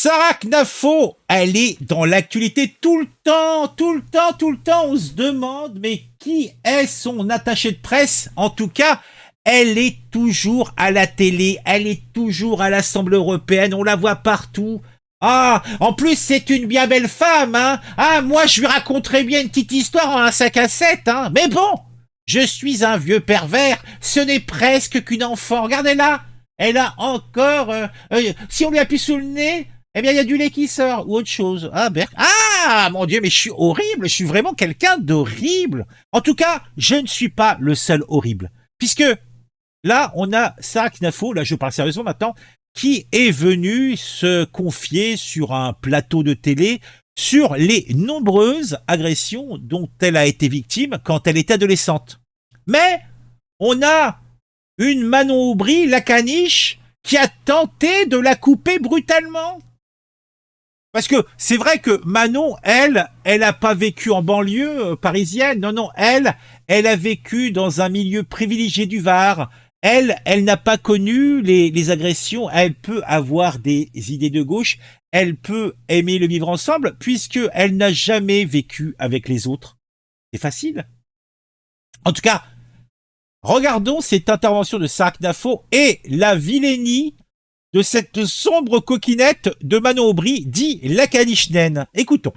Sarah Knafo, elle est dans l'actualité tout le temps, tout le temps, tout le temps. On se demande, mais qui est son attaché de presse? En tout cas, elle est toujours à la télé, elle est toujours à l'Assemblée européenne, on la voit partout. Ah, en plus, c'est une bien belle femme, hein. Ah, moi, je lui raconterais bien une petite histoire en un 5 à 7, hein. Mais bon, je suis un vieux pervers, ce n'est presque qu'une enfant. Regardez-la, elle a encore... si on lui appuie sous le nez, eh bien, il y a du lait qui sort, ou autre chose. Ah, ah, mon Dieu, mais je suis horrible, je suis vraiment quelqu'un d'horrible. En tout cas, je ne suis pas le seul horrible. Puisque, là, on a Sarah Knafo, là, je parle sérieusement maintenant, qui est venue se confier sur un plateau de télé sur les nombreuses agressions dont elle a été victime quand elle était adolescente. Mais, on a une Manon Aubry, la caniche, qui a tenté de la couper brutalement. Parce que c'est vrai que Manon, elle a pas vécu en banlieue parisienne. Non, elle a vécu dans un milieu privilégié du Var. Elle n'a pas connu les agressions. Elle peut avoir des idées de gauche. Elle peut aimer le vivre ensemble puisque elle n'a jamais vécu avec les autres. C'est facile. En tout cas, regardons cette intervention de Sarah Knafo et la vilainie de cette sombre coquinette de Manon Aubry, dit la caniche naine. Écoutons.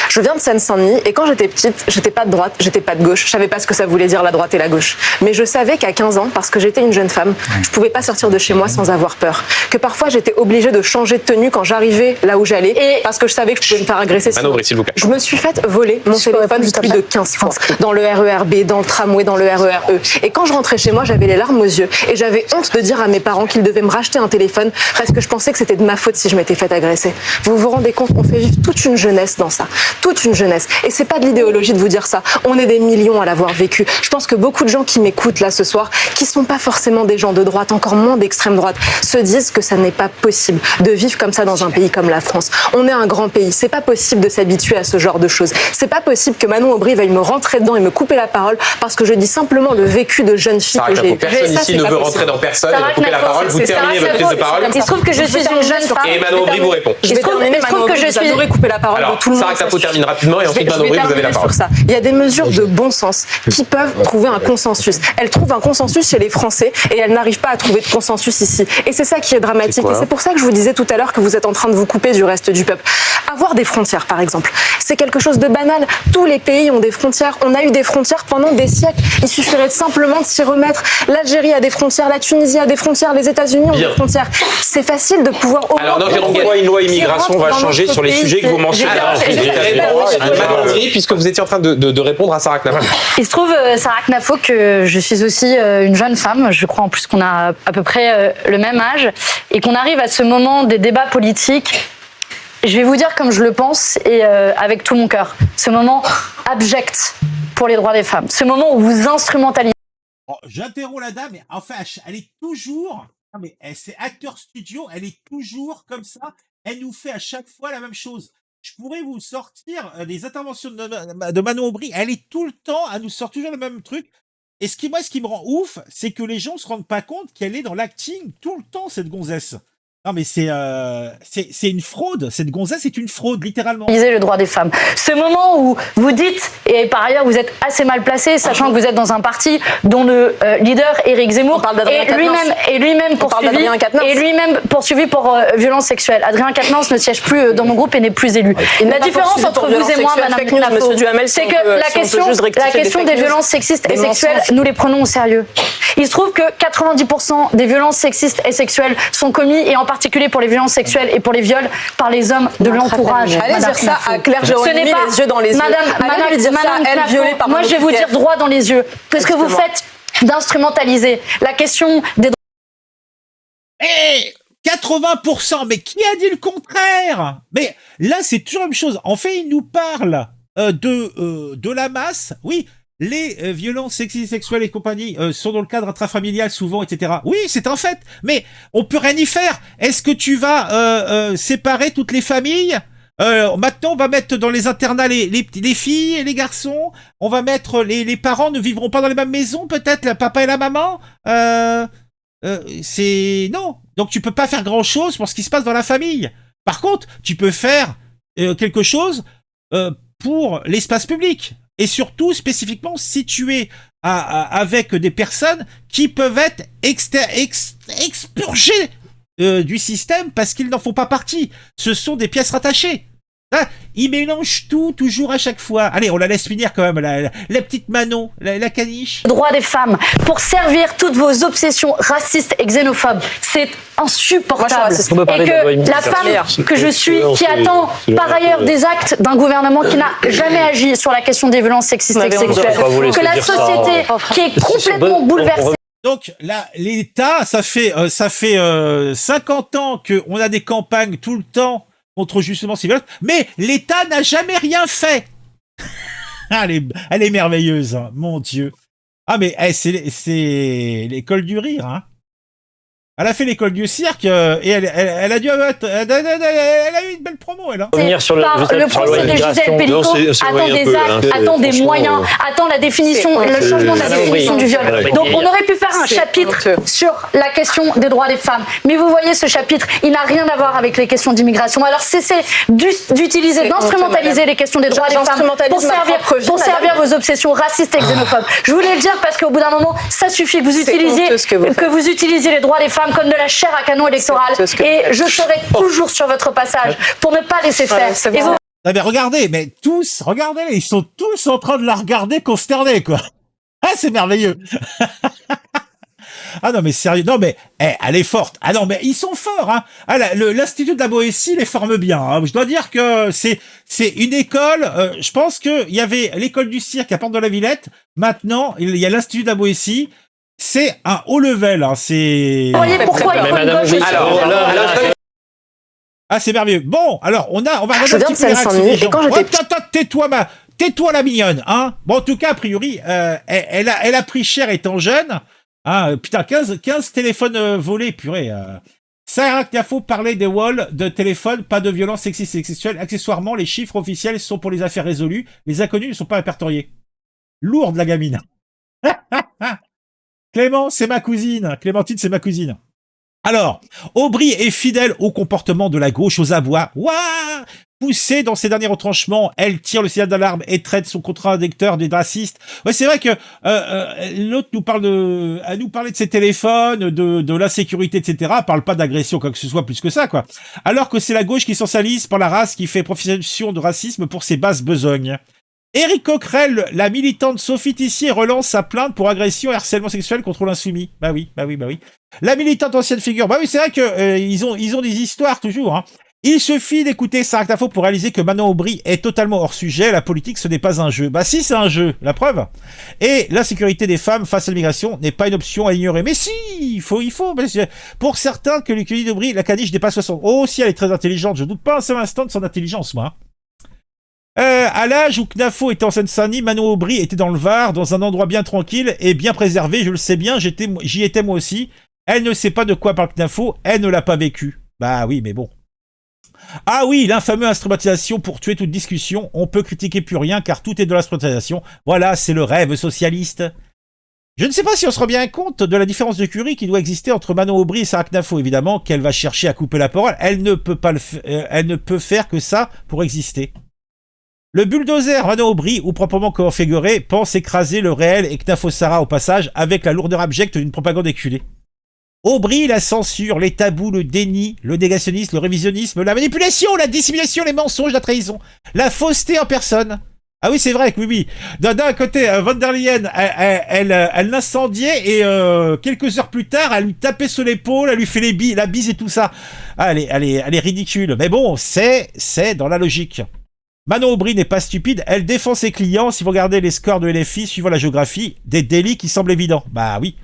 Je viens de Seine-Saint-Denis et quand j'étais petite, j'étais pas de droite, j'étais pas de gauche. Je savais pas ce que ça voulait dire la droite et la gauche. Mais je savais qu'à 15 ans, parce que j'étais une jeune femme, je pouvais pas sortir de chez moi sans avoir peur. Que parfois j'étais obligée de changer de tenue quand j'arrivais là où j'allais et parce que je savais que je pouvais me faire agresser. Manon Aubry, s'il vous plaît. Je me suis faite voler mon téléphone plus de 15 fois. Dans le RER B, dans le tramway, dans le RER E. Et quand je rentrais chez moi, j'avais les larmes aux yeux et j'avais honte de dire à mes parents qu'ils devaient me racheter un téléphone parce que je pensais que c'était de ma faute si je m'étais faite agresser. Vous vous rendez compte, on fait vivre toute une jeunesse dans ça. Toute une jeunesse. Et c'est pas de l'idéologie de vous dire ça. On est des millions à l'avoir vécu. Je pense que beaucoup de gens qui m'écoutent là ce soir, qui sont pas forcément des gens de droite, encore moins d'extrême droite, se disent que ça n'est pas possible de vivre comme ça dans un pays comme la France. On est un grand pays. C'est pas possible de s'habituer à ce genre de choses. C'est pas possible que Manon Aubry veuille me rentrer dedans et me couper la parole parce que je dis simplement le vécu de jeune fille que j'ai. Personne ici ne veut rentrer dans personne et de couper la parole. Vous terminez votre prise de parole. Il se trouve que je suis une jeune femme. Et Manon Aubry vous répond. Je vais terminer, Manon Aubry, vous adorez couper la parole de tout le monde. Sarah Knafo termine rapidement et ensuite Manon Aubry, vous avez la parole. Ça. Il y a des mesures de bon sens qui peuvent trouver un consensus. Elle trouve un consensus chez les Français et elle n'arrive pas à trouver de consensus ici. Et c'est ça qui est dramatique. Et c'est pour ça que je vous disais tout à l'heure que vous êtes en train de vous couper du reste du peuple. Avoir des frontières, par exemple, c'est quelque chose de banal. Tous les pays ont des frontières. On a eu des frontières pendant des siècles. Il suffirait simplement de s'y remettre. L'Algérie a des frontières, la Tunisie a des frontières, les États-Unis ont des frontières. C'est facile de pouvoir... Alors non, Jérôme Guédon, une loi immigration va changer sur les sujets que vous mentionnez. Manon Aubry, puisque vous étiez en train de répondre à Sarah Knafo. Il se trouve, Sarah Knafo, que je suis aussi une jeune femme. Je crois en plus qu'on a à peu près le même âge et qu'on arrive à ce moment des débats politiques. Je vais vous dire comme je le pense et avec tout mon cœur. Ce moment abject pour les droits des femmes. Ce moment où vous instrumentalisez. Oh, j'interromps la dame, mais enfin, elle est toujours... Non mais c'est Acteur Studio, elle est toujours comme ça. Elle nous fait à chaque fois la même chose. Je pourrais vous sortir les interventions de Manon Aubry. Elle est tout le temps à nous sortir toujours le même truc. Et ce qui me rend ouf, c'est que les gens se rendent pas compte qu'elle est dans l'acting tout le temps, cette gonzesse. Non mais c'est une fraude. Cette gonzesse est une fraude, littéralement. Le droit des femmes. Ce moment où vous dites, et par ailleurs vous êtes assez mal placé, sachant que vous êtes dans un parti dont le leader Éric Zemmour est lui-même poursuivi pour violence sexuelle. Adrien Quatennens ne siège plus dans mon groupe et n'est plus élu. La différence entre vous et moi, Madame Knafo, c'est que la question des violences sexistes et sexuelles, nous les prenons au sérieux. Il se trouve que 90% des violences sexistes et sexuelles sont commises, et en particulier pour les violences sexuelles et pour les viols, par les hommes de l'entourage. Allez dire ça à Claire Géronimi, les yeux dans les yeux. Madame Knafo, moi je vais vous dire droit dans les yeux. Qu'est-ce que vous faites d'instrumentaliser la question des droits? 80%, mais qui a dit le contraire? Mais là, c'est toujours la même chose. En fait, il nous parle de la masse. Oui, les violences sexistes, sexuelles et compagnie sont dans le cadre intrafamilial souvent, etc. Oui, c'est un fait, mais on peut rien y faire. Est-ce que tu vas séparer toutes les familles? Maintenant, on va mettre dans les internats les filles et les garçons. On va mettre les parents ne vivront pas dans les mêmes maisons, peut-être, le papa et la maman. C'est non. Donc tu peux pas faire grand-chose pour ce qui se passe dans la famille. Par contre, tu peux faire quelque chose pour l'espace public. Et surtout, spécifiquement, si tu es avec des personnes qui peuvent être expurgées du système parce qu'ils n'en font pas partie. Ce sont des pièces rattachées. Hein, ils mélangent tout, toujours à chaque fois. Allez, on la laisse finir quand même, la petite Manon, la caniche. Droits des femmes, pour servir toutes vos obsessions racistes et xénophobes. C'est insupportable. Et que la femme que je suis, qui attend par ailleurs des actes d'un gouvernement qui n'a jamais agi sur la question des violences sexistes et sexuelles, que la société qui est complètement bouleversée. Donc là, l'État, ça fait 50 ans qu'on a des campagnes tout le temps contre justement ces violences, mais l'État n'a jamais rien fait. Elle est merveilleuse, hein, mon Dieu. Ah mais c'est l'école du rire, hein. Elle a fait l'école du cirque et elle a dû elle a eu une belle promo, elle. Hein. Le procès de Gisèle Pelicot attend des actes, attend des moyens, attend la définition, le changement de la définition du viol. Donc on aurait pu faire un chapitre sur la question des droits des femmes. Mais vous voyez, ce chapitre, il n'a rien à voir avec les questions d'immigration. Alors cessez d'utiliser, d'instrumentaliser les questions des droits des femmes pour servir vos obsessions racistes et xénophobes. Je voulais le dire parce qu'au bout d'un moment, ça suffit que vous utilisiez les droits des femmes comme de la chair à canon électoral, et je serai toujours sur votre passage pour ne pas laisser faire. Et vous... Ah mais regardez, ils sont tous en train de la regarder consternés, quoi. Ah, c'est merveilleux. Ah non mais sérieux, non mais elle est forte. Ah non mais ils sont forts, hein. Ah, l'Institut de la Boétie les forme bien. Hein. Je dois dire que c'est une école. Je pense que il y avait l'école du cirque à Porte de la Villette. Maintenant il y a l'Institut de la Boétie. C'est un haut level, hein, c'est... Vous voyez pourquoi il faut une gauche. Ah, c'est merveilleux. Bon, alors, on va regarder un petit peu les réactions des gens. Tais-toi la mignonne, hein. Bon, en tout cas, a priori, elle a pris cher étant jeune. Hein, putain, 15 téléphones volés, purée. Ça, il faut parler des walls de téléphone, pas de violence sexiste et sexuelle. Accessoirement, les chiffres officiels sont pour les affaires résolues. Les inconnus ne sont pas répertoriés. Lourde, la gamine. Clément, c'est ma cousine. Clémentine, c'est ma cousine. Alors, Aubry est fidèle au comportement de la gauche aux abois. Ouah! Poussée dans ses derniers retranchements, elle tire le signal d'alarme et traite son contradicteur des racistes. Ouais, c'est vrai que l'autre nous parle de ses téléphones, de l'insécurité, etc. Elle parle pas d'agression, quoi que ce soit, plus que ça, quoi. Alors que c'est la gauche qui sensalise par la race qui fait profession de racisme pour ses basses besognes. Éric Coquerel, la militante Sophie Tissier, relance sa plainte pour agression et harcèlement sexuel contre l'insoumis. Bah oui. La militante ancienne figure. Bah oui, c'est vrai que ils ont des histoires toujours. Hein. Il suffit d'écouter Sarah Tafo pour réaliser que Manon Aubry est totalement hors sujet. La politique, ce n'est pas un jeu. Bah si, c'est un jeu. La preuve. Et l'insécurité des femmes face à l'immigration n'est pas une option à ignorer. Mais si, il faut. Pour certains que l'Ukraine d'Aubry, la caniche dépasse 60. Oh, si elle est très intelligente. Je doute pas un seul instant de son intelligence, moi. À l'âge où Knafo était en Seine-Saint-Denis, Manon Aubry était dans le Var, dans un endroit bien tranquille et bien préservé, je le sais bien, j'y étais moi aussi. Elle ne sait pas de quoi parle Knafo, elle ne l'a pas vécu. Bah oui, mais bon. Ah oui, l'infameux instrumentalisation pour tuer toute discussion, on peut critiquer plus rien car tout est de l'instrumentalisation. Voilà, c'est le rêve socialiste. Je ne sais pas si on se rend bien compte de la différence de curie qui doit exister entre Manon Aubry et Sarah Knafo, évidemment, qu'elle va chercher à couper la parole. Elle ne peut faire que ça pour exister. Le bulldozer Manon Aubry, ou proprement configuré, pense écraser le réel et Knafo Sarah au passage avec la lourdeur abjecte d'une propagande éculée. Aubry, la censure, les tabous, le déni, le négationnisme, le révisionnisme, la manipulation, la dissimulation, les mensonges, la trahison, la fausseté en personne. Ah oui, c'est vrai que oui. D'un côté, von der Leyen, elle l'incendiait et quelques heures plus tard, elle lui tapait sur l'épaule, elle lui fait la bise et tout ça. Ah, elle est ridicule. Mais bon, c'est dans la logique. Manon Aubry n'est pas stupide, elle défend ses clients, si vous regardez les scores de LFI suivant la géographie, des délits qui semblent évidents. Bah oui.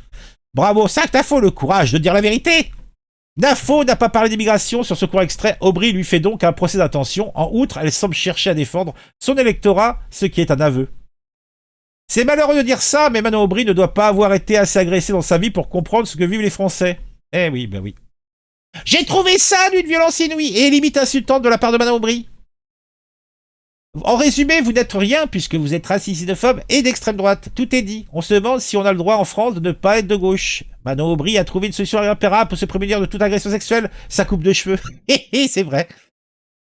Bravo, ça, Knafo, le courage de dire la vérité. Knafo n'a pas parlé d'immigration sur ce court extrait, Aubry lui fait donc un procès d'intention. En outre, elle semble chercher à défendre son électorat, ce qui est un aveu. C'est malheureux de dire ça, mais Manon Aubry ne doit pas avoir été assez agressée dans sa vie pour comprendre ce que vivent les Français. Eh oui, bah oui. J'ai trouvé ça d'une violence inouïe et limite insultante de la part de Manon Aubry. En résumé, vous n'êtes rien puisque vous êtes raciste, xénophobe et d'extrême droite. Tout est dit. On se demande si on a le droit en France de ne pas être de gauche. Manon Aubry a trouvé une solution irréparable pour se prémunir de toute agression sexuelle, sa coupe de cheveux. C'est vrai.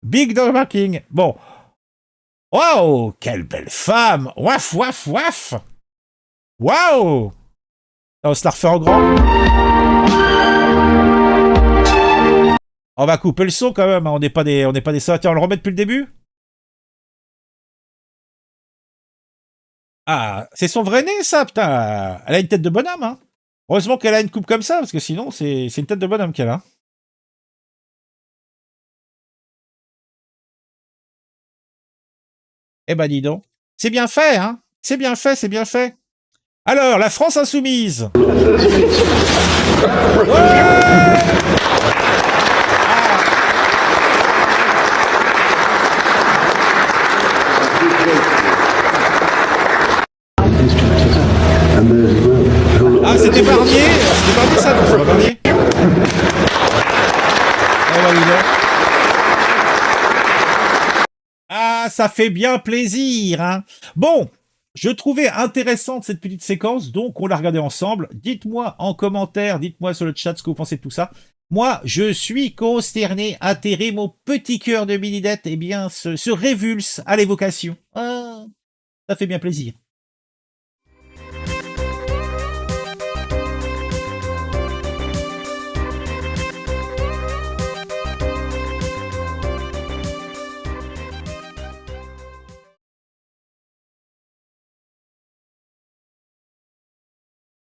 Big Dog King. Bon. Waouh, quelle belle femme. Waf, waf, waf. Waouh. On se la refait en grand. On va couper le son quand même. On n'est pas des ça. Tiens, on le remet depuis le début. Ah, c'est son vrai nez, ça, putain. Elle a une tête de bonhomme, hein. Heureusement qu'elle a une coupe comme ça, parce que sinon, c'est une tête de bonhomme qu'elle a. Eh ben, dis donc. C'est bien fait, hein. C'est bien fait, c'est bien fait. Alors, la France insoumise. Ah, c'était Barnier. C'était Barnier, ça, non, c'est pas Barnier. Eh ben, dis donc. Ah, ça fait bien plaisir, hein. Bon, je trouvais intéressante cette petite séquence, donc on l'a regardée ensemble. Dites-moi en commentaire, dites-moi sur le chat ce que vous pensez de tout ça. Moi, je suis consterné, atterré, mon petit cœur de Milidette, eh bien, se révulse à l'évocation. Ah, ça fait bien plaisir.